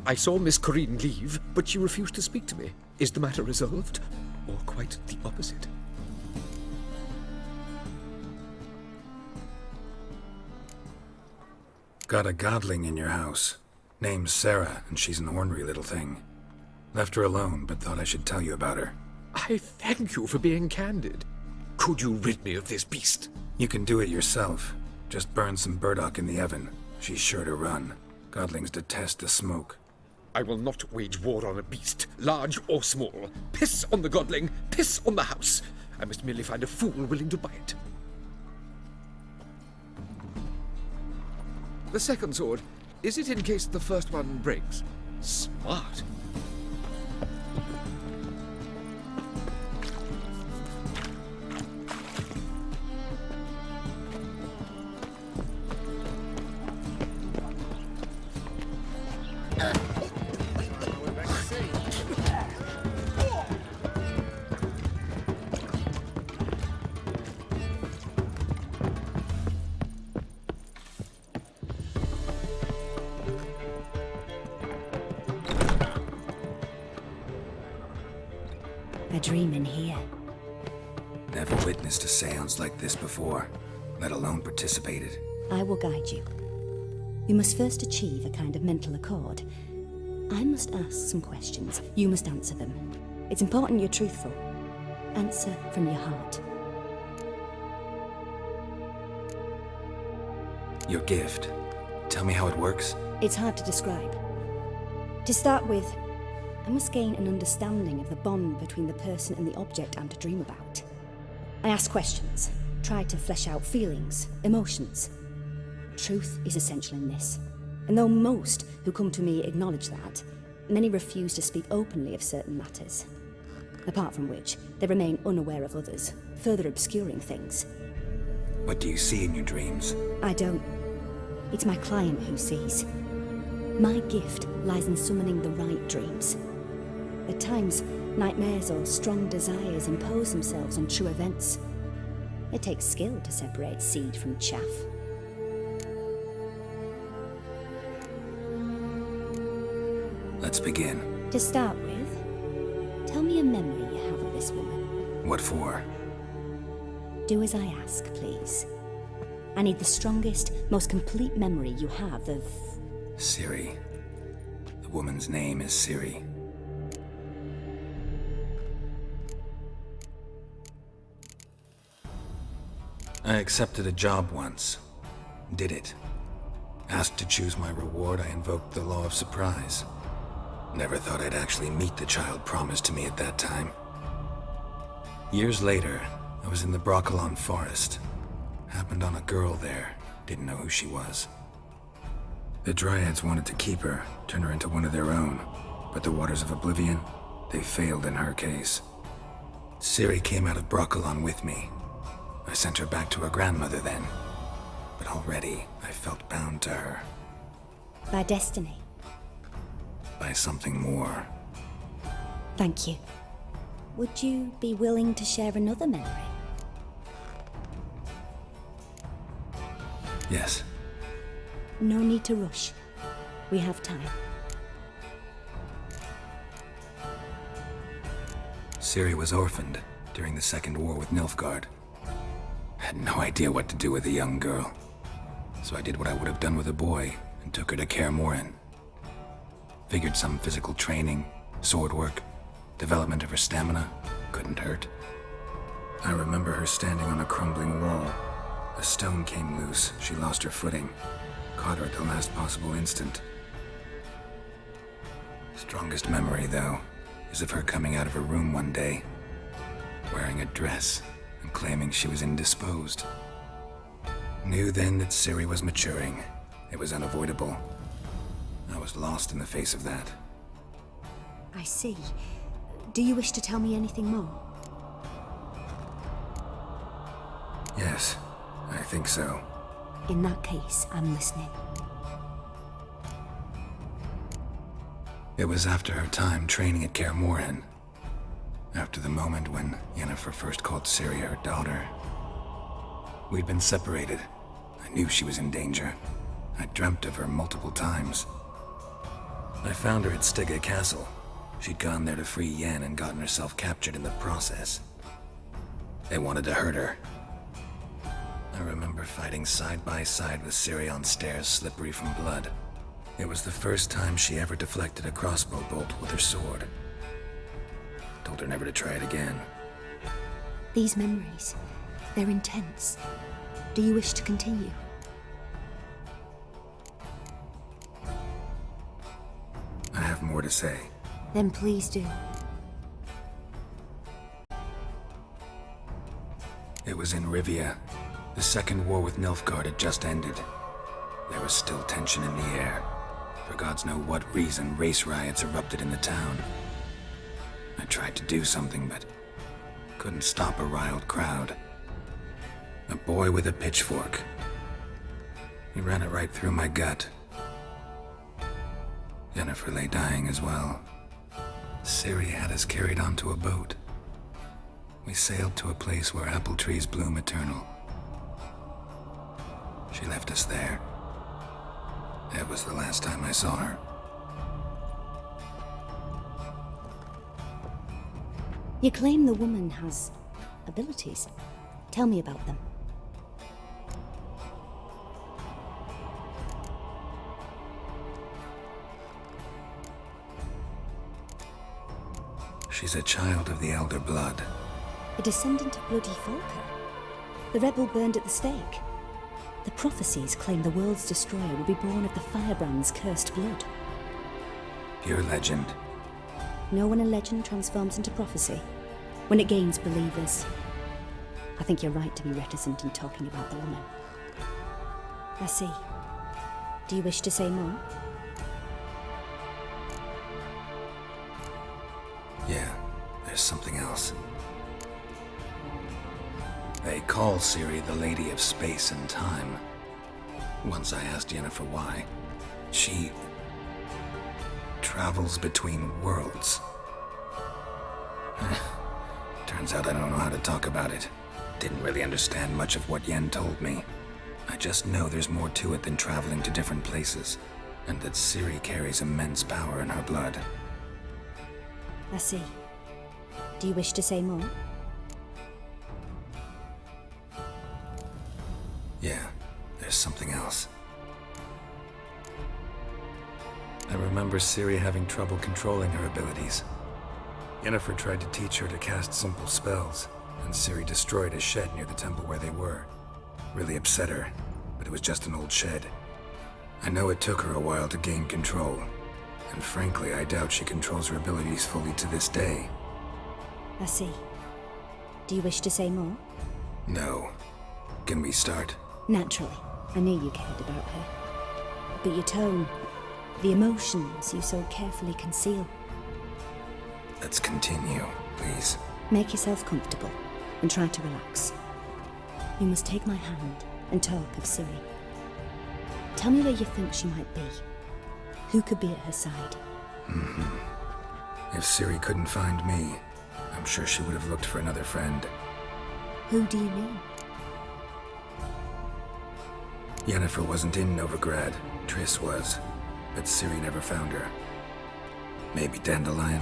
I saw Miss Corinne leave, but she refused to speak to me. Is the matter resolved? Or quite the opposite? Got a godling in your house. Name's Sarah, and she's an ornery little thing. Left her alone, but thought I should tell you about her. I thank you for being candid. Could you rid me of this beast? You can do it yourself. Just burn some burdock in the oven. She's sure to run. Godlings detest the smoke. I will not wage war on a beast, large or small. Piss on the godling, piss on the house. I must merely find a fool willing to buy it. The second sword, is it in case the first one breaks? Smart. A dream in here. Never witnessed a seance like this before, let alone participated. I will guide you. We must first achieve a kind of mental accord. I must ask some questions. You must answer them. It's important you're truthful. Answer from your heart. Your gift. Tell me how it works. It's hard to describe. To start with, I must gain an understanding of the bond between the person and the object I'm to dream about. I ask questions, try to flesh out feelings, emotions. Truth is essential in this. And though most who come to me acknowledge that, many refuse to speak openly of certain matters. Apart from which, they remain unaware of others, further obscuring things. What do you see in your dreams? I don't. It's my client who sees. My gift lies in summoning the right dreams. At times, nightmares or strong desires impose themselves on true events. It takes skill to separate seed from chaff. Let's begin. To start with, tell me a memory you have of this woman. What for? Do as I ask, please. I need the strongest, most complete memory you have of... Ciri. The woman's name is Ciri. I accepted a job once. Did it. Asked to choose my reward, I invoked the law of surprise. Never thought I'd actually meet the child promised to me at that time. Years later, I was in the Broccolon forest. Happened on a girl there. Didn't know who she was. The Dryads wanted to keep her, turn her into one of their own. But the Waters of Oblivion, they failed in her case. Ciri came out of Broccolon with me. I sent her back to her grandmother then. But already, I felt bound to her. By destiny. By something more. Thank you. Would you be willing to share another memory? Yes. No need to rush. We have time. Ciri was orphaned during the Second War with Nilfgaard. Had no idea what to do with a young girl. So I did what I would have done with a boy and took her to Kaer Morhen. Figured some physical training, sword work, development of her stamina couldn't hurt. I remember her standing on a crumbling wall. A stone came loose, she lost her footing. Caught her at the last possible instant. Strongest memory, though, is of her coming out of her room one day, wearing a dress and claiming she was indisposed. Knew then that Ciri was maturing. It was unavoidable. I was lost in the face of that. I see. Do you wish to tell me anything more? Yes, I think so. In that case, I'm listening. It was after her time training at Kaer Morhen. After the moment when Yennefer first called Ciri her daughter. We'd been separated. I knew she was in danger. I dreamt of her multiple times. I found her at Stigga Castle. She'd gone there to free Yen and gotten herself captured in the process. They wanted to hurt her. I remember fighting side by side with Ciri on stairs slippery from blood. It was the first time she ever deflected a crossbow bolt with her sword. Told her never to try it again. These memories, they're intense. Do you wish to continue? I have more to say. Then please do. It was in Rivia. The second war with Nilfgaard had just ended. There was still tension in the air. For gods know what reason, race riots erupted in the town. I tried to do something, but couldn't stop a riled crowd. A boy with a pitchfork. He ran it right through my gut. Yennefer lay dying as well. Ciri had us carried onto a boat. We sailed to a place where apple trees bloom eternal. She left us there. That was the last time I saw her. You claim the woman has abilities. Tell me about them. She's a child of the Elder Blood. A descendant of bloody Falker. The rebel burned at the stake. The prophecies claim the world's destroyer will be born of the firebrand's cursed blood. Pure legend. Know when a legend transforms into prophecy? When it gains believers. I think you're right to be reticent in talking about the woman. I see. Do you wish to say more? Yeah, there's something else. They call Ciri the Lady of Space and Time. Once I asked Yennefer why. She travels between worlds. Turns out I don't know how to talk about it. Didn't really understand much of what Yen told me. I just know there's more to it than traveling to different places, and that Ciri carries immense power in her blood. I see. Do you wish to say more? Yeah, there's something else. I remember Ciri having trouble controlling her abilities. Yennefer tried to teach her to cast simple spells, and Ciri destroyed a shed near the temple where they were. Really upset her, but it was just an old shed. I know it took her a while to gain control, and frankly, I doubt she controls her abilities fully to this day. I see. Do you wish to say more? No. Can we start? Naturally. I knew you cared about her. But your tone, the emotions you so carefully conceal. Let's continue, please. Make yourself comfortable and try to relax. You must take my hand and talk of Ciri. Tell me where you think she might be. Who could be at her side? If Ciri couldn't find me, I'm sure she would have looked for another friend. Who do you mean? Yennefer wasn't in Novigrad. Triss was, but Ciri never found her. Maybe Dandelion?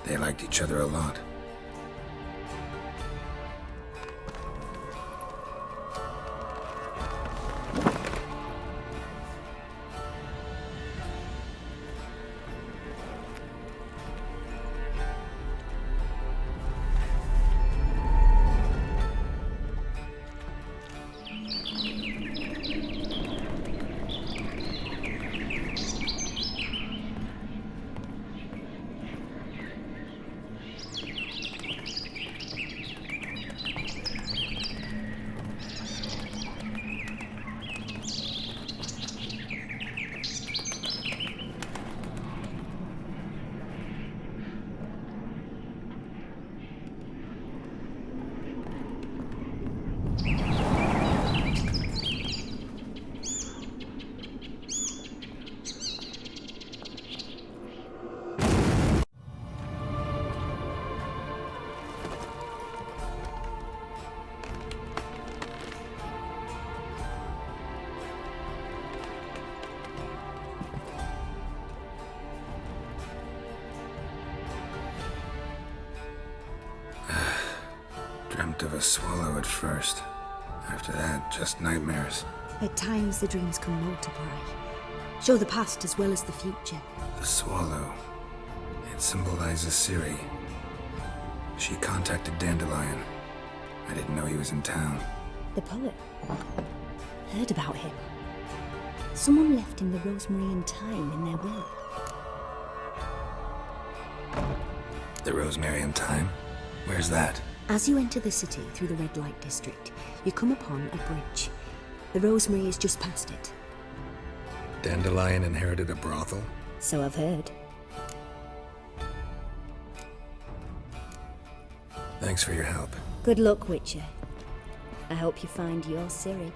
They liked each other a lot. of a swallow at first. After that, just nightmares. At times, the dreams can multiply. Show the past as well as the future. The swallow. It symbolizes Ciri. She contacted Dandelion. I didn't know he was in town. The poet. Heard about him. Someone left him the Rosemary and Thyme in their will. The Rosemary and Thyme? Where's that? As you enter the city through the red light district, you come upon a bridge. The Rosemary is just past it. Dandelion inherited a brothel? So I've heard. Thanks for your help. Good luck, Witcher. I hope you find your Ciri.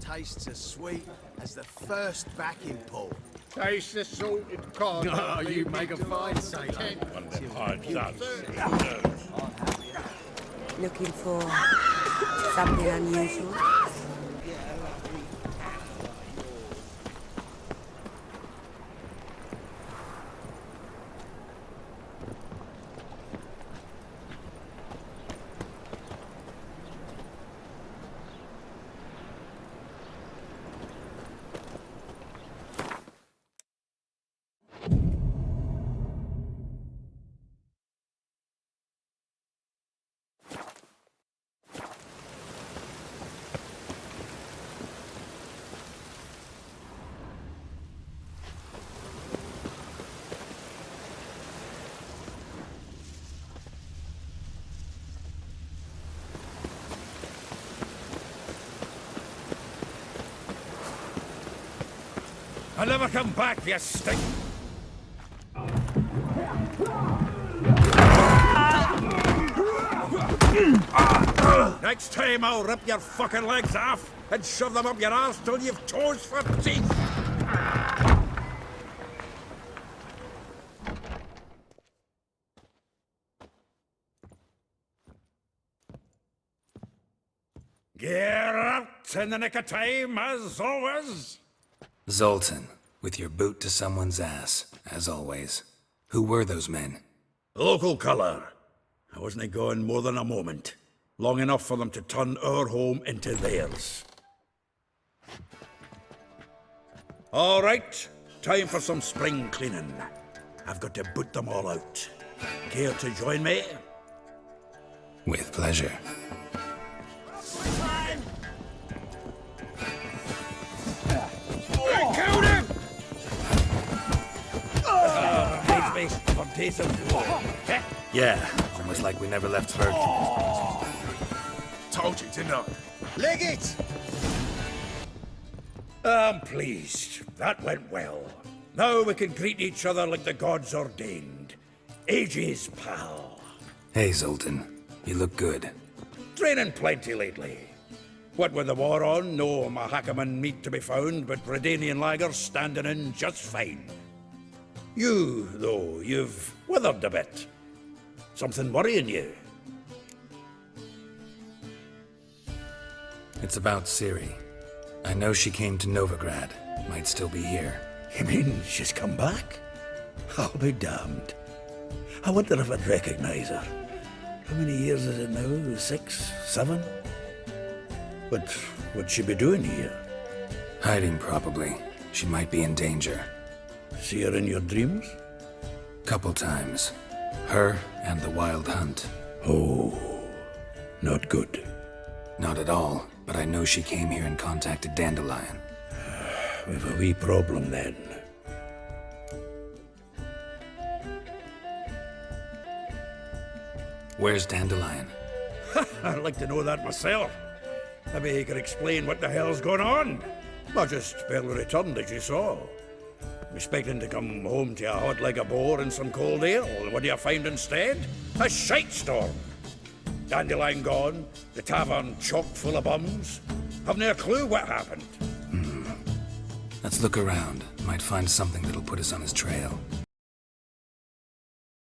Tastes as sweet as the first backing pull. Taste the salted cod. Oh, you make a fine sailor. Looking for something unusual? I'll never come back, you stink! Next time I'll rip your fucking legs off and shove them up your arse till you've toes for teeth! Geralt, in the nick of time, as always! Zoltan, with your boot to someone's ass, as always. Who were those men? Local colour. I wasn't gone more than a moment. Long enough for them to turn our home into theirs. All right, time for some spring cleaning. I've got to boot them all out. Care to join me? With pleasure. Count him! For decent war. Yeah, almost like we never left Berg. Told you, didn't I? Leg it! I'm pleased. That went well. Now we can greet each other like the gods ordained. Ages, pal. Hey, Zoltan. You look good. Training plenty lately. What with the war on, no Mahakaman meat to be found, but Redanian lagers standing in just fine. You, though, you've withered a bit. Something worrying you? It's about Ciri. I know she came to Novigrad. Might still be here. You mean she's come back? I'll be damned. I wonder if I'd recognize her. How many years is it now? 6, 7? But what'd she be doing here? Hiding, probably. She might be in danger. See her in your dreams? Couple times. Her and the Wild Hunt. Oh, not good. Not at all, but I know she came here and contacted Dandelion. We've a wee problem then. Where's Dandelion? I'd like to know that myself. Maybe he could explain what the hell's going on. I just barely returned, as you saw. Expecting to come home to a hot leg of boar and some cold ale. What do you find instead? A shite storm. Dandelion gone, the tavern chock full of bums. Have no clue what happened. Let's look around. Might find something that'll put us on his trail.